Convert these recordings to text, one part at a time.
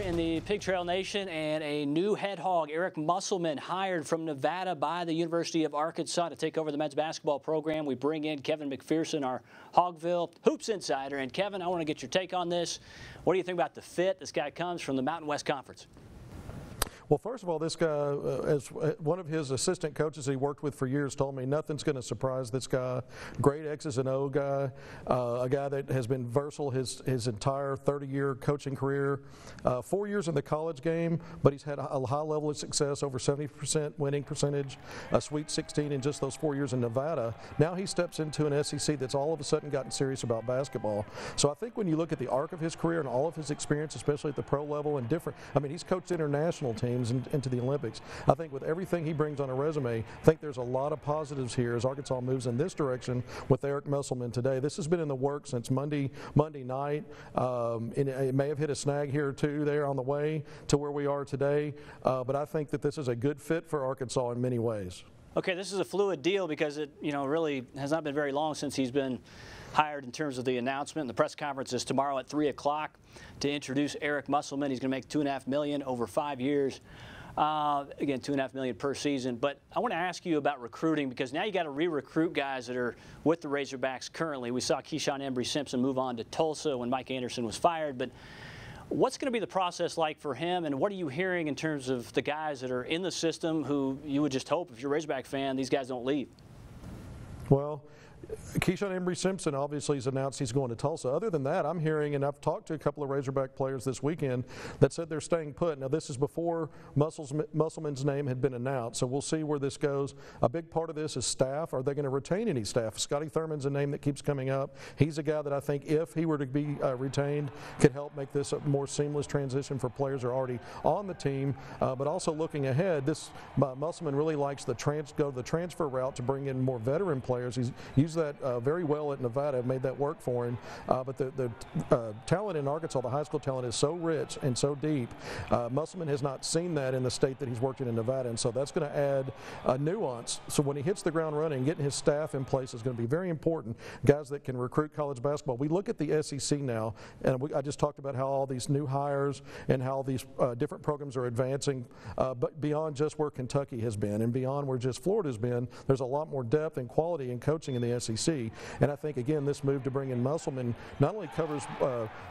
In the Pig Trail Nation, and a new head hog, Eric Musselman, hired from Nevada by the University of Arkansas to take over the men's basketball program. We bring in Kevin McPherson, our Hogville Hoops insider. And Kevin, I want to get your take on this. What do you think about the fit? This guy comes from the Mountain West Conference. Well, first of all, this guy, as one of his assistant coaches he worked with for years, told me nothing's going to surprise this guy. Great X's and O guy, a guy that has been versatile his entire 30-year coaching career. 4 years in the college game, but he's had a high level of success, over 70% winning percentage, a Sweet 16 in just those 4 years in Nevada. Now he steps into an SEC that's all of a sudden gotten serious about basketball. So I think when you look at the arc of his career and all of his experience, especially at the pro level and different, I mean, he's coached international teams into the Olympics. I think with everything he brings on a resume, I think there's a lot of positives here as Arkansas moves in this direction with Eric Musselman today. This has been in the works since Monday night. It may have hit a snag here or two there on the way to where we are today, but I think that this is a good fit for Arkansas in many ways. Okay, this is a fluid deal because it, really has not been very long since he's been hired in terms of the announcement. The press conference is tomorrow at 3 o'clock to introduce Eric Musselman. He's going to make $2.5 million over 5 years. Again, $2.5 million per season. But I want to ask you about recruiting, because now you got to re-recruit guys that are with the Razorbacks currently. We saw Keyshawn Embry-Simpson move on to Tulsa when Mike Anderson was fired. But what's going to be the process like for him, and what are you hearing in terms of the guys that are in the system who you would just hope, if you're a Razorback fan, these guys don't leave? Well, Keyshawn Embry-Simpson obviously has announced he's going to Tulsa. Other than that, I'm hearing, and I've talked to a couple of Razorback players this weekend that said they're staying put. Now, this is before Musselman's name had been announced, so we'll see where this goes. A big part of this is staff. Are they going to retain any staff? Scotty Thurman's a name that keeps coming up. He's a guy that I think, if he were to be retained, could help make this a more seamless transition for players who are already on the team. But also looking ahead, this Musselman really likes go the transfer route to bring in more veteran players. He's used that very well at Nevada, made that work for him. But the talent in Arkansas, the high school talent, is so rich and so deep. Musselman has not seen that in the state that he's worked in Nevada, and so that's going to add a nuance. So when he hits the ground running, getting his staff in place is going to be very important. Guys that can recruit college basketball. We look at the SEC now, and I just talked about how all these new hires and how these different programs are advancing, but beyond just where Kentucky has been and beyond where just Florida's been, there's a lot more depth and quality in coaching in the SEC. And I think, again, this move to bring in Musselman not only covers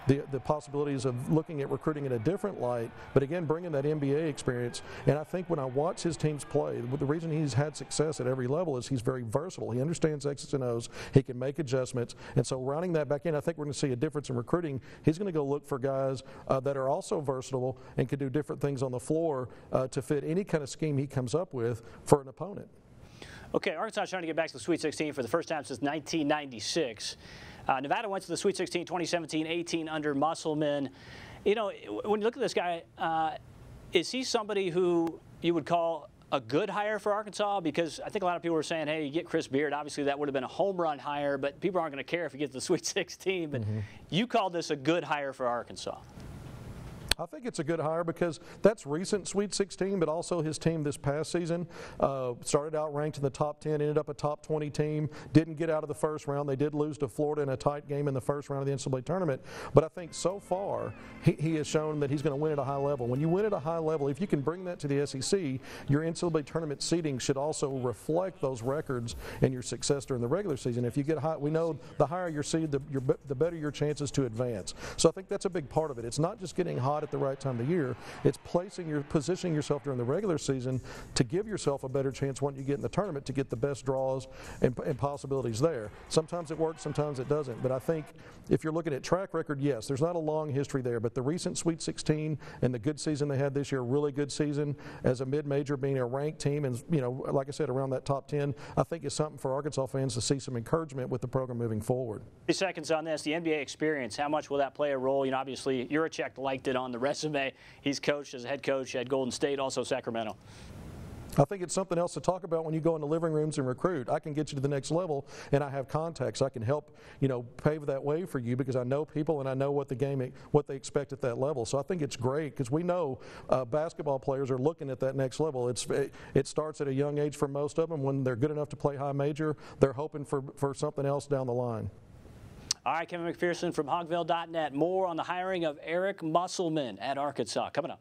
the possibilities of looking at recruiting in a different light, but again, bringing that NBA experience. And I think when I watch his teams play, the reason he's had success at every level is he's very versatile. He understands X's and O's. He can make adjustments. And so rounding that back in, I think we're going to see a difference in recruiting. He's going to go look for guys that are also versatile and can do different things on the floor to fit any kind of scheme he comes up with for an opponent. Okay, Arkansas is trying to get back to the Sweet 16 for the first time since 1996. Nevada went to the Sweet 16 2017-18 under Musselman. When you look at this guy, is he somebody who you would call a good hire for Arkansas? Because I think a lot of people were saying, hey, you get Chris Beard. Obviously, that would have been a home run hire, but people aren't going to care if he gets the Sweet 16. But you called this a good hire for Arkansas. I think it's a good hire because that's recent Sweet 16, but also his team this past season started out ranked in the top 10, ended up a top 20 team, didn't get out of the first round. They did lose to Florida in a tight game in the first round of the NCAA tournament. But I think so far he has shown that he's going to win at a high level. When you win at a high level, if you can bring that to the SEC, your NCAA tournament seeding should also reflect those records and your success during the regular season. If you get high, we know the higher your seed, the better your chances to advance. So I think that's a big part of it. It's not just getting hot at the right time of the year. It's positioning yourself during the regular season to give yourself a better chance when you get in the tournament to get the best draws and possibilities there. Sometimes it works, sometimes it doesn't. But I think if you're looking at track record, yes, there's not a long history there. But the recent Sweet 16 and the good season they had this year, really good season as a mid-major, being a ranked team, and like I said, around that top 10, I think is something for Arkansas fans to see some encouragement with the program moving forward. 3 seconds on this. The NBA experience. How much will that play a role? Obviously, Juracek liked it on the resume. He's coached as a head coach at Golden State, also Sacramento. I think it's something else to talk about when you go into living rooms and recruit. I can get you to the next level, and I have contacts. I can help, pave that way for you because I know people and I know what they expect at that level. So I think it's great because we know basketball players are looking at that next level. It starts at a young age for most of them. When they're good enough to play high major, they're hoping for something else down the line. All right, Kevin McPherson from Hogville.net. More on the hiring of Eric Musselman at Arkansas coming up.